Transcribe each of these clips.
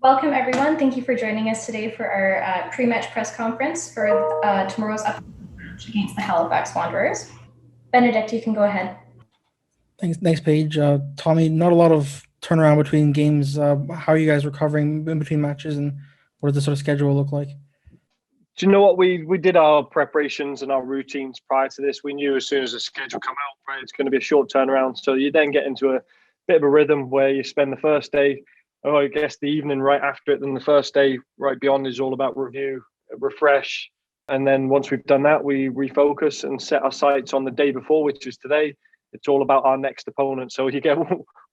Welcome, everyone. Thank you for joining us today for our pre-match press conference for tomorrow's match against the Halifax Wanderers. Benedict, you can go ahead. Thanks, Paige. Tommy, not a lot of turnaround between games. How are you guys recovering in between matches, and what does the sort of schedule look like? Do you know what? We did our preparations and our routines prior to this. We knew as soon as the schedule come out, right, it's going to be a short turnaround. So you then get into a bit of a rhythm where you spend the first day, or I guess the evening right after it, then the first day right beyond is all about review, refresh. And then once we've done that, we refocus and set our sights on the day before, which is today. It's all about our next opponent. So you get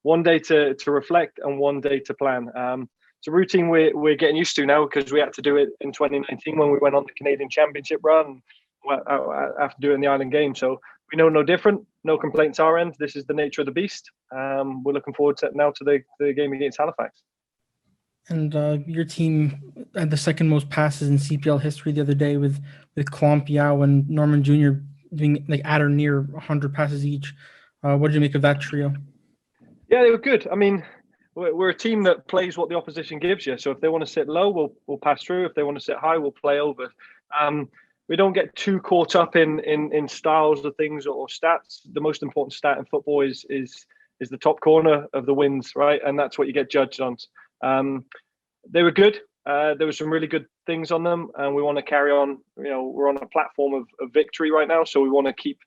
one day to reflect and one day to plan. It's a routine we're getting used to now because we had to do it in 2019 when we went on the Canadian Championship run. After doing the Island Games. So we know no different, no complaints our end. This is the nature of the beast. We're looking forward to the game against Halifax. And your team had the second most passes in CPL history the other day with Klomp, Yao, and Norman Jr. doing like at or near 100 passes each. What did you make of that trio? Yeah, they were good. I mean, we're a team that plays what the opposition gives you. So if they want to sit low, we'll pass through. If they want to sit high, we'll play over. We don't get too caught up in styles of things or stats. The most important stat in football is the top corner of the wins, right? And that's what you get judged on. They were good. There were some really good things on them, and we want to carry on. You know, we're on a platform of victory right now, so we want to keep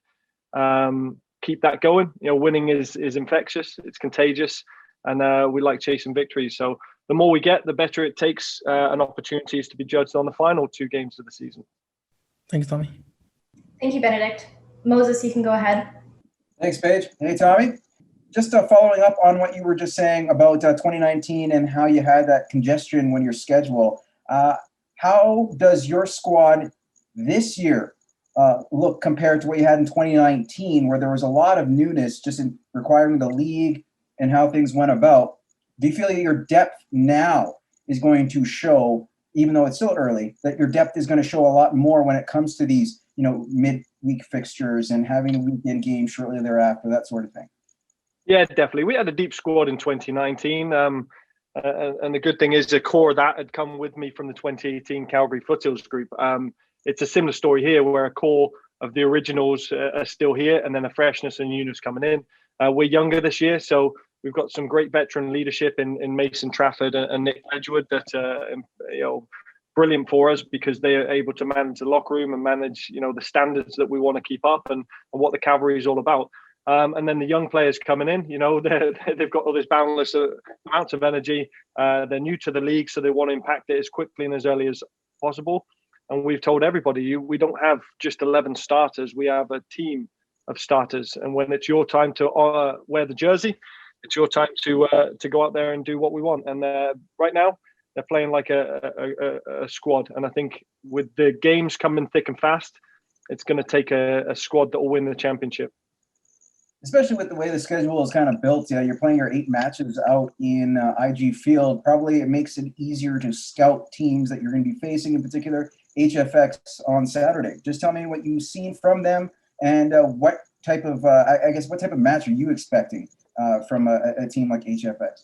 that going. You know, winning is infectious. It's contagious, and we like chasing victories. So the more we get, the better it takes and opportunities to be judged on the final two games of the season. Thanks, Tommy. Thank you, Benedict. Moses, you can go ahead. Thanks, Paige. Hey, Tommy. Just following up on what you were just saying about 2019 and how you had that congestion when your schedule. How does your squad this year look compared to what you had in 2019, where there was a lot of newness just in requiring the league and how things went about? Do you feel that your depth now is going to show, even though it's still early, that your depth is going to show a lot more when it comes to these, midweek fixtures and having a weekend game shortly thereafter, that sort of thing? Yeah, definitely. We had a deep squad in 2019. And the good thing is the core of that had come with me from the 2018 Cavalry Foothills group. It's a similar story here where a core of the originals are still here, and then a freshness and newness coming in. We're younger this year, so we've got some great veteran leadership in Mason Trafford and Nick Edgewood that brilliant for us because they are able to manage the locker room and manage the standards that we want to keep up and what the Cavalry is all about. And then the young players coming in, they've got all this boundless amounts of energy. They're new to the league, so they want to impact it as quickly and as early as possible. And we've told everybody, we don't have just 11 starters. We have a team of starters. And when it's your time to wear the jersey, it's your time to go out there and do what we want. And right now, they're playing like a squad. And I think with the games coming thick and fast, it's going to take a squad that will win the championship. Especially with the way the schedule is kind of built, you're playing your 8 matches out in IG Field. Probably it makes it easier to scout teams that you're going to be facing, in particular HFX on Saturday. Just tell me what you've seen from them and what type of match are you expecting from a team like HFX?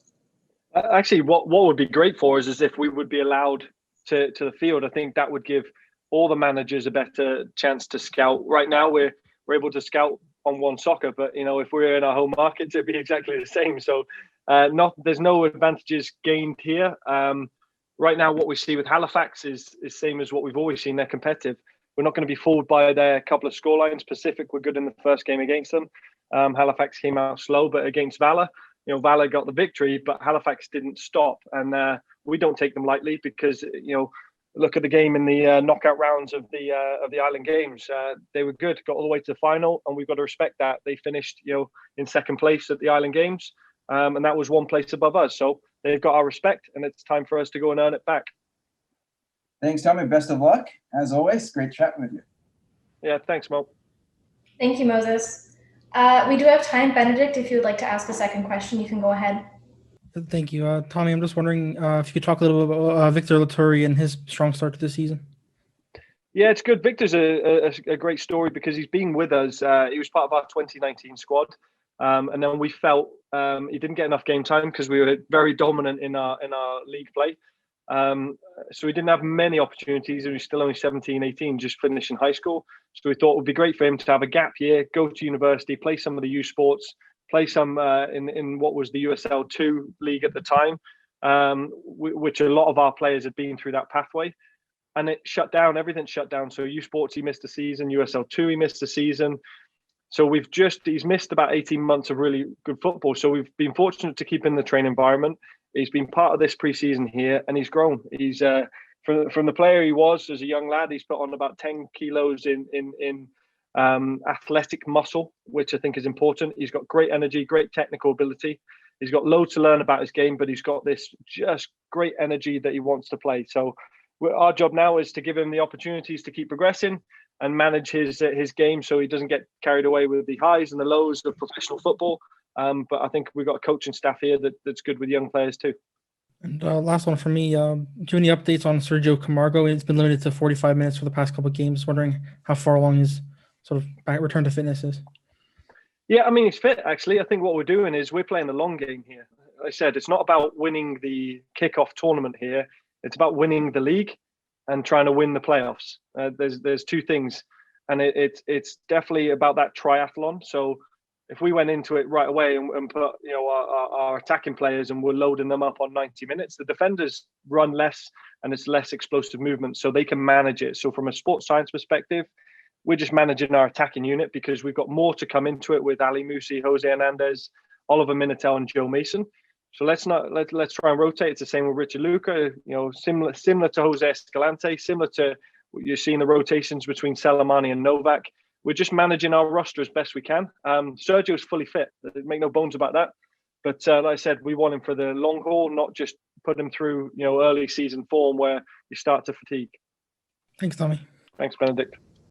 Actually, what would be great for us is if we would be allowed to the field. I think that would give all the managers a better chance to scout. Right now, we're able to scout on One Soccer, but if we're in our home markets, it'd be exactly the same. So there's no advantages gained here. Right now, what we see with Halifax is same as what we've always seen. They're competitive. We're not going to be fooled by their couple of scorelines. Pacific were good in the first game against them. Halifax came out slow, but against Valor, Valor got the victory, but Halifax didn't stop. And we don't take them lightly because, look at the game in the knockout rounds of the Island Games. They were good, got all the way to the final, and we've got to respect that. They finished, in second place at the Island Games, and that was one place above us. So they've got our respect, and it's time for us to go and earn it back. Thanks, Tommy. Best of luck. As always, great chatting with you. Yeah, thanks, Mo. Thank you, Moses. We do have time. Benedict, if you would like to ask a second question, you can go ahead. Thank you. Tommy, I'm just wondering if you could talk a little bit about Victor Loturi and his strong start to the season. Yeah, it's good. Victor's a great story because he's been with us. He was part of our 2019 squad. And then we felt He didn't get enough game time because we were very dominant in our league play. So he didn't have many opportunities, and he was still only 17, 18, just finishing high school. So we thought it would be great for him to have a gap year, go to university, play some of the youth sports, play some in what was the USL 2 league at the time, which a lot of our players had been through that pathway. And it shut down, everything shut down. So youth sports, he missed a season, USL 2, he missed a season. So he's missed about 18 months of really good football. So we've been fortunate to keep him in the training environment. He's been part of this preseason here, and he's grown. He's from the player he was as a young lad, he's put on about 10 kilos in athletic muscle, which I think is important. He's got great energy, great technical ability. He's got loads to learn about his game, but he's got this just great energy that he wants to play. So our job now is to give him the opportunities to keep progressing and manage his game so he doesn't get carried away with the highs and the lows of professional football. But I think we've got a coaching staff here that's good with young players too. And last one for me, do you have any updates on Sergio Camargo? It's been limited to 45 minutes for the past couple of games. Wondering how far along his sort of return to fitness is. Yeah, I mean, he's fit, actually. I think what we're doing is we're playing the long game here. Like I said, it's not about winning the kickoff tournament here. It's about winning the league and trying to win the playoffs. There's two things, and it's definitely about that triathlon. So if we went into it right away and put our attacking players and we're loading them up on 90 minutes, the defenders run less and it's less explosive movement, so they can manage it. So from a sports science perspective, we're just managing our attacking unit because we've got more to come into it with Ali Musi, Jose Hernandez, Oliver Minatel, and Joe Mason. So let's try and rotate. It's the same with Richard Luca, similar to Jose Escalante, similar to what you're seeing the rotations between Salamani and Novak. We're just managing our roster as best we can. Sergio's fully fit. Make no bones about that. But like I said, we want him for the long haul, not just put him through early season form where you start to fatigue. Thanks, Tommy. Thanks, Benedict.